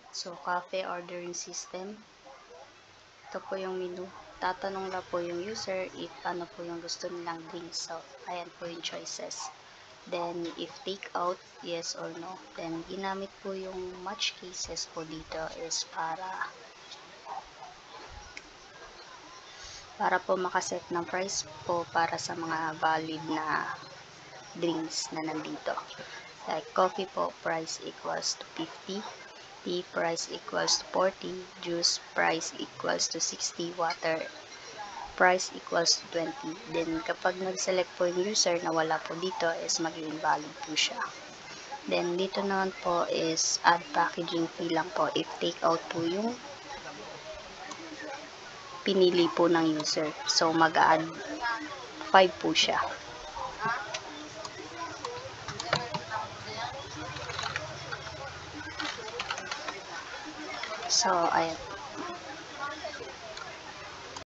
So, cafe ordering system. Ito po yung menu. Tatanong lang po yung user if ano po yung gusto nilang drinks. So, ayan po yung choices. Then, if take out, yes or no. Then, ginamit po yung match cases po dito is para po makaset ng price po para sa mga valid na drinks na nandito. Like coffee po, price equals to 50, tea price equals to 40, juice price equals to 60, water price equals to 20. Then kapag nag-select po yung user na wala po dito is magiging valid po siya. Then dito naman po is add packaging fee lang po if take out po yung pinili po ng user. So mag-add 5 po siya. So, ayan.